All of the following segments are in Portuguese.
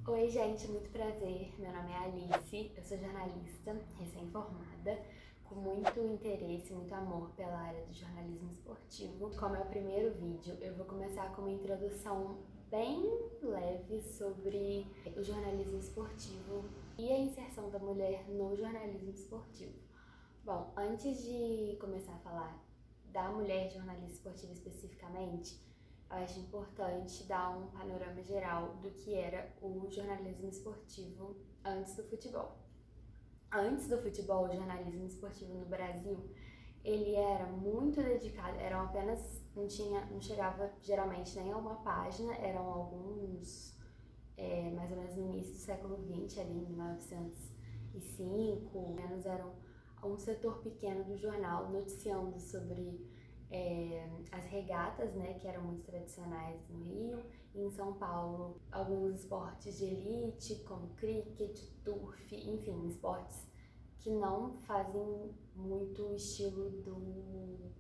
Oi, gente, muito prazer. Meu nome é Alice, eu sou jornalista recém-formada, com muito interesse, muito amor pela área do jornalismo esportivo. Como é o primeiro vídeo, eu vou começar com uma introdução bem leve sobre o jornalismo esportivo e a inserção da mulher no jornalismo esportivo. Bom, antes de começar a falar da mulher jornalista esportiva especificamente, eu acho importante dar um panorama geral do que era o jornalismo esportivo antes do futebol. Antes do futebol, o jornalismo esportivo no Brasil, ele era muito dedicado, eram apenas, não chegava geralmente nem a uma página, eram alguns, mais ou menos no início do século XX, ali em 1905, menos eram um setor pequeno do jornal noticiando sobre as regatas, né, que eram muito tradicionais no Rio, e em São Paulo alguns esportes de elite, como cricket, turf, enfim, esportes que não fazem muito o estilo do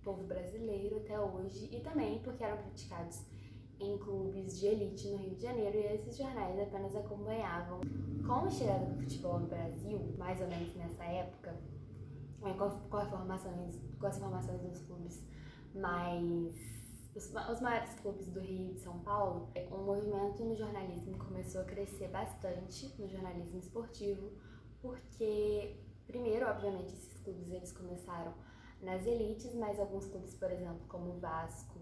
povo brasileiro até hoje, e também porque eram praticados em clubes de elite no Rio de Janeiro, e esses jornais apenas acompanhavam. Com a chegada do futebol no Brasil, mais ou menos nessa época, com as formações dos clubes os maiores clubes do Rio e de São Paulo, um movimento no jornalismo começou a crescer bastante, no jornalismo esportivo, porque, primeiro, obviamente, esses clubes eles começaram nas elites, mas alguns clubes, por exemplo, como o Vasco,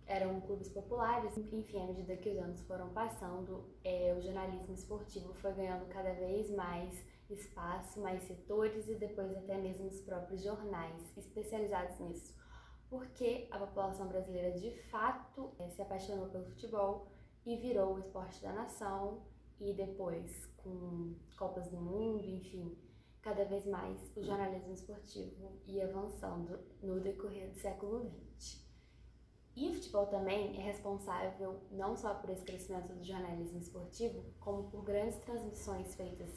eram clubes populares. Enfim, à medida que os anos foram passando, o jornalismo esportivo foi ganhando cada vez mais espaço, mais setores e depois até mesmo os próprios jornais especializados nisso, porque a população brasileira de fato se apaixonou pelo futebol e virou o esporte da nação, e depois com Copas do Mundo, enfim, cada vez mais o jornalismo esportivo ia avançando no decorrer do século XX. E o futebol também é responsável não só por esse crescimento do jornalismo esportivo, como por grandes transmissões feitas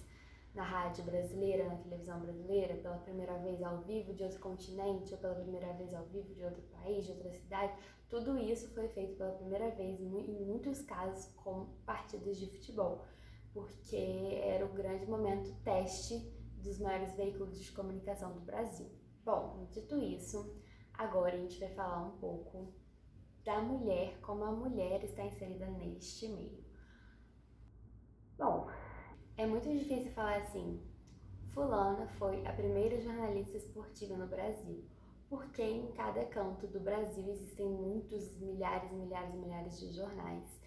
na rádio brasileira, na televisão brasileira, pela primeira vez ao vivo de outro continente, ou pela primeira vez ao vivo de outro país, de outra cidade. Tudo isso foi feito pela primeira vez, em muitos casos, com partidas de futebol, porque era o grande momento teste dos maiores veículos de comunicação do Brasil. Bom, dito isso, agora a gente vai falar um pouco da mulher, como a mulher está inserida neste meio. Bom, é muito difícil falar assim, fulana foi a primeira jornalista esportiva no Brasil, porque em cada canto do Brasil existem muitos, milhares de jornais,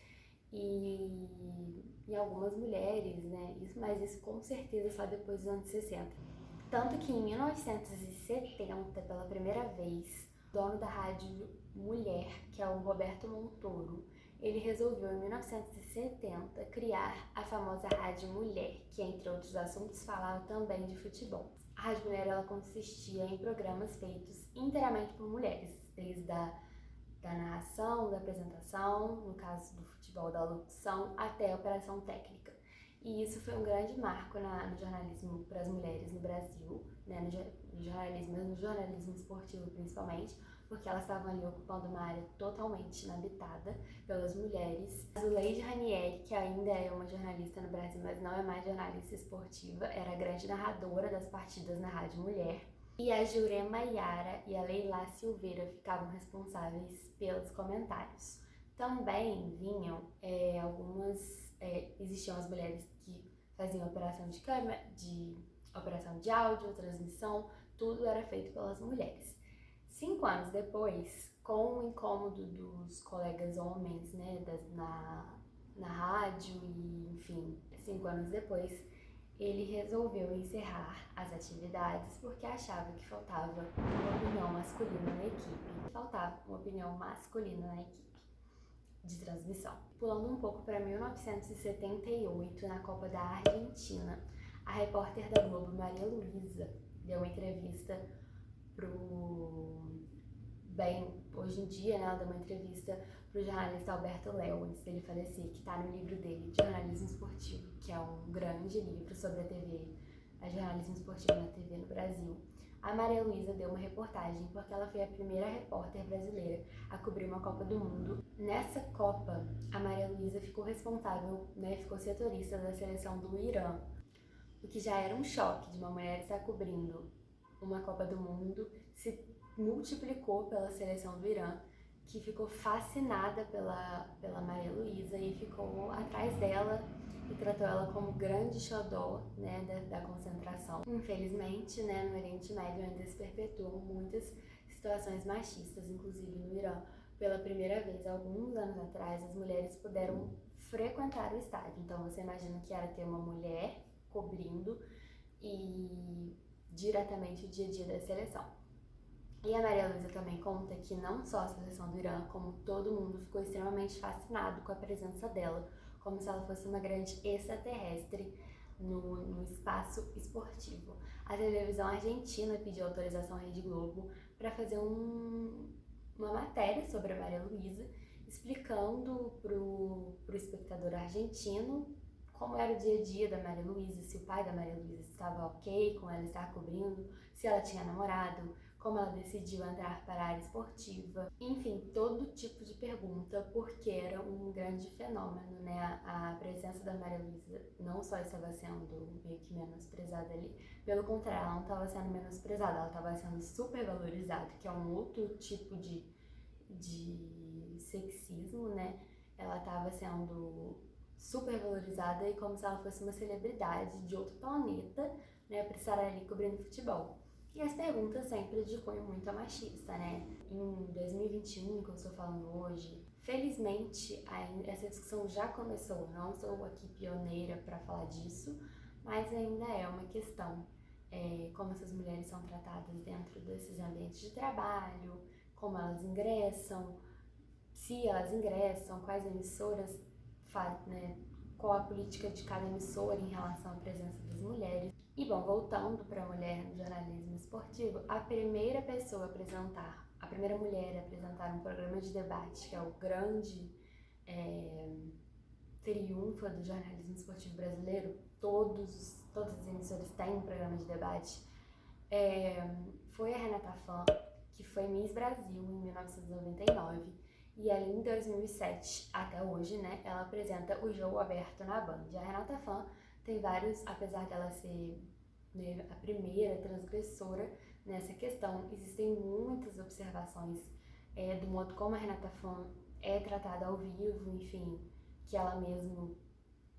e algumas mulheres, né, mas isso com certeza só depois dos anos 60. Tanto que em 1970, pela primeira vez, o dono da rádio Mulher, que é o Roberto Montoro, ele resolveu em 1970 criar a famosa Rádio Mulher, que entre outros assuntos falava também de futebol. A Rádio Mulher ela consistia em programas feitos inteiramente por mulheres, desde da narração, da apresentação, no caso do futebol, da locução, até a operação técnica. E isso foi um grande marco no jornalismo para as mulheres no Brasil, né, no jornalismo esportivo principalmente, porque elas estavam ali ocupando uma área totalmente inabitada pelas mulheres. A Zuleide Ranieri, que ainda é uma jornalista no Brasil, mas não é mais jornalista esportiva, era a grande narradora das partidas na Rádio Mulher. E a Jurema Yara e a Leila Silveira ficavam responsáveis pelos comentários. Também vinham existiam as mulheres que faziam operação de câmera, operação de áudio, transmissão, tudo era feito pelas mulheres. 5 anos depois, com o incômodo dos colegas homens, né, na rádio, e enfim, 5 anos depois, ele resolveu encerrar as atividades porque achava que faltava uma opinião masculina na equipe. De transmissão. Pulando um pouco para 1978, na Copa da Argentina, a repórter da Globo, Maria Luísa, deu uma entrevista hoje em dia, né, ela deu uma entrevista pro jornalista Alberto Léo, antes dele falecer, que está no livro dele, Jornalismo Esportivo, que é um grande livro sobre a jornalismo esportivo na TV no Brasil. A Maria Luísa deu uma reportagem porque ela foi a primeira repórter brasileira a cobrir uma Copa do Mundo. Nessa Copa, a Maria Luísa ficou responsável, ficou setorista da seleção do Irã, o que já era um choque de uma mulher estar cobrindo uma Copa do Mundo, se multiplicou pela seleção do Irã, que ficou fascinada pela Maria Luísa e ficou atrás dela e tratou ela como grande xodó, da concentração. Infelizmente, no Oriente Médio ainda se perpetuam muitas situações machistas, inclusive no Irã. Pela primeira vez, alguns anos atrás, as mulheres puderam frequentar o estádio. Então você imagina que era ter uma mulher cobrindo e diretamente o dia a dia da seleção. E a Maria Luísa também conta que não só a seleção do Irã, como todo mundo ficou extremamente fascinado com a presença dela, como se ela fosse uma grande extraterrestre no espaço esportivo. A televisão argentina pediu autorização à Rede Globo para fazer uma matéria sobre a Maria Luísa, explicando pro espectador argentino como era o dia a dia da Maria Luísa, se o pai da Maria Luísa estava ok com ela estar cobrindo, se ela tinha namorado, como ela decidiu entrar para a área esportiva, enfim, todo tipo de pergunta, porque era um grande fenômeno, A presença da Maria Luísa não só estava sendo meio que menosprezada ali, pelo contrário, ela não estava sendo menosprezada, ela estava sendo super valorizada, que é um outro tipo de sexismo, Ela estava sendo super valorizada e como se ela fosse uma celebridade de outro planeta, para estar ali cobrindo futebol. E as perguntas sempre de cunho muito machista, Em 2021, que eu estou falando hoje, felizmente essa discussão já começou. Não sou aqui pioneira para falar disso, mas ainda é uma questão. Como essas mulheres são tratadas dentro desses ambientes de trabalho, como elas ingressam, se elas ingressam, quais emissoras fazem, qual a política de cada emissora em relação à presença das mulheres. E bom, voltando para a mulher no jornalismo esportivo, a primeira mulher a apresentar um programa de debate, que é o grande triunfo do jornalismo esportivo brasileiro, todas as emissoras têm um programa de debate, foi a Renata Fã, que foi Miss Brasil em 1999, e ela em 2007, até hoje, ela apresenta o Jogo Aberto na Band. A Renata Fã tem vários, apesar dela ser a primeira transgressora nessa questão, existem muitas observações do modo como a Renata Fã é tratada ao vivo, enfim, que ela mesma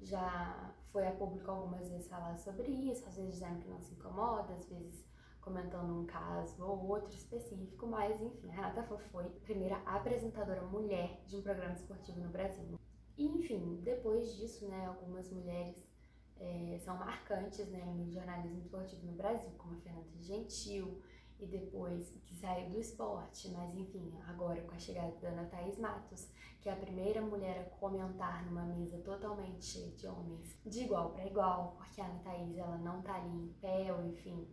já foi a público algumas vezes falar sobre isso, às vezes dizendo que não se incomoda, às vezes comentando um caso ou outro específico, mas enfim, a Renata Fã foi a primeira apresentadora mulher de um programa esportivo no Brasil. E enfim, depois disso, algumas mulheres são marcantes, no jornalismo esportivo no Brasil, como a Fernanda Gentil, e depois que saiu do esporte, mas enfim, agora com a chegada da Ana Thaís Matos, que é a primeira mulher a comentar numa mesa totalmente cheia de homens, de igual para igual, porque a Ana Thaís, ela não tá ali em pé, ou enfim,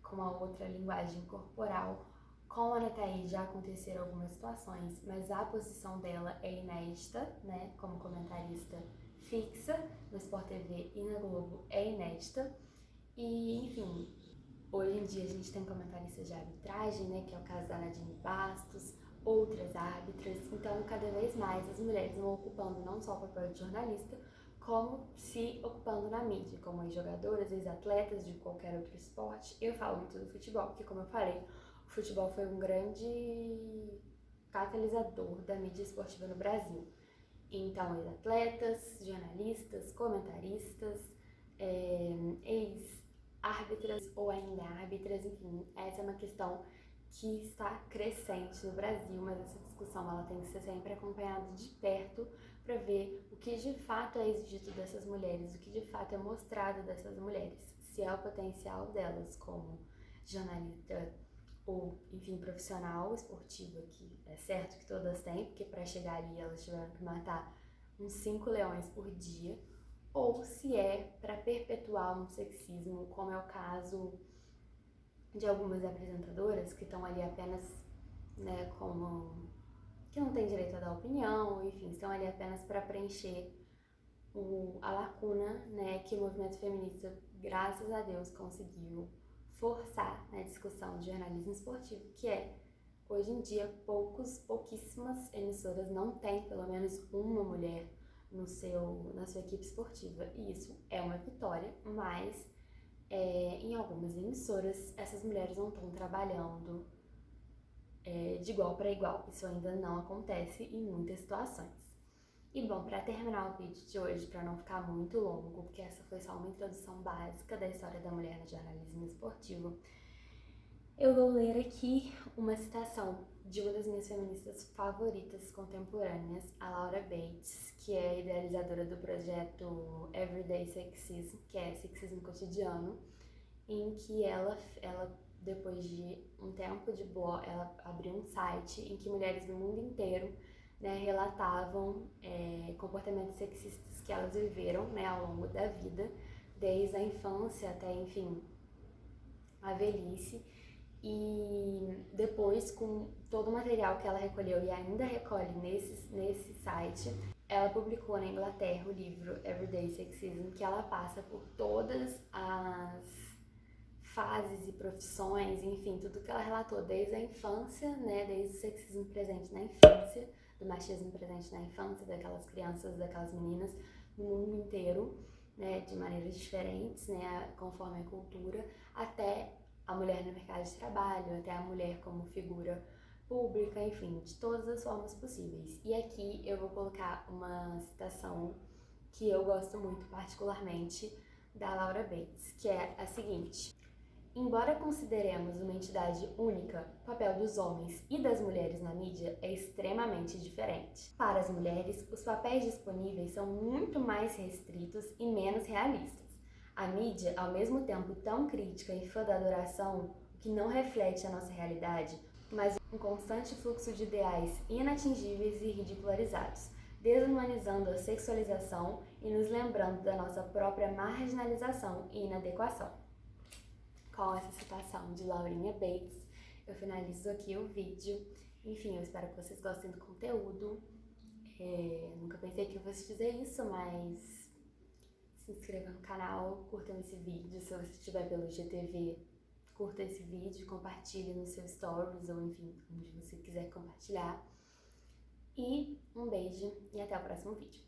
com uma outra linguagem corporal. Com a Ana Thaís já aconteceram algumas situações, mas a posição dela é inédita, como comentarista fixa no Sport TV e na Globo é inédita. E, enfim, hoje em dia a gente tem comentaristas de arbitragem, que é o caso da Nadine Bastos, outras árbitras. Então, cada vez mais as mulheres vão ocupando não só o papel de jornalista, como se ocupando na mídia, como ex-jogadoras, ex-atletas de qualquer outro esporte. Eu falo muito do futebol, porque como eu falei, o futebol foi um grande catalisador da mídia esportiva no Brasil. Então, ex-atletas, jornalistas, comentaristas, ex-árbitras ou ainda árbitras, enfim, essa é uma questão que está crescente no Brasil, mas essa discussão ela tem que ser sempre acompanhada de perto para ver o que de fato é exigido dessas mulheres, o que de fato é mostrado dessas mulheres, se é o potencial delas como jornalista ou, enfim, profissional esportiva, que é certo que todas têm, porque para chegar ali elas tiveram que matar uns 5 leões por dia, ou se é para perpetuar um sexismo, como é o caso de algumas apresentadoras que estão ali apenas, como que não tem direito a dar opinião, enfim, estão ali apenas para preencher a lacuna, que o movimento feminista, graças a Deus, conseguiu forçar na discussão de jornalismo esportivo, que é, hoje em dia, pouquíssimas emissoras não têm pelo menos uma mulher na sua equipe esportiva. E isso é uma vitória, mas em algumas emissoras essas mulheres não estão trabalhando de igual para igual. Isso ainda não acontece em muitas situações. E bom, para terminar o vídeo de hoje, para não ficar muito longo, porque essa foi só uma introdução básica da história da mulher no jornalismo esportivo, eu vou ler aqui uma citação de uma das minhas feministas favoritas contemporâneas, a Laura Bates, que é a idealizadora do projeto Everyday Sexism, que é sexismo cotidiano, em que ela depois de um tempo de blog, ela abriu um site em que mulheres do mundo inteiro, né, relatavam comportamentos sexistas que elas viveram, né, ao longo da vida, desde a infância até, enfim, a velhice. E depois, com todo o material que ela recolheu e ainda recolhe nesse site, ela publicou na Inglaterra o livro Everyday Sexism, que ela passa por todas as fases e profissões, enfim, tudo que ela relatou desde a infância, né, desde o sexismo presente na infância, do machismo presente na infância, daquelas crianças, daquelas meninas no mundo inteiro, né, de maneiras diferentes, né, conforme a cultura, até a mulher no mercado de trabalho, até a mulher como figura pública, enfim, de todas as formas possíveis. E aqui eu vou colocar uma citação que eu gosto muito particularmente da Laura Bates, que é a seguinte: embora consideremos uma entidade única, o papel dos homens e das mulheres na mídia é extremamente diferente. Para as mulheres, os papéis disponíveis são muito mais restritos e menos realistas. A mídia, ao mesmo tempo tão crítica e fã da adoração, o que não reflete a nossa realidade, mas um constante fluxo de ideais inatingíveis e ridicularizados, desumanizando a sexualização e nos lembrando da nossa própria marginalização e inadequação. Com essa citação de Laurinha Bates, eu finalizo aqui o vídeo. Enfim, eu espero que vocês gostem do conteúdo. Nunca pensei que eu fosse dizer isso, mas se inscreva no canal, curtam esse vídeo. Se você estiver pelo IGTV, curta esse vídeo, compartilhe nos seus stories ou enfim, onde você quiser compartilhar. E um beijo e até o próximo vídeo.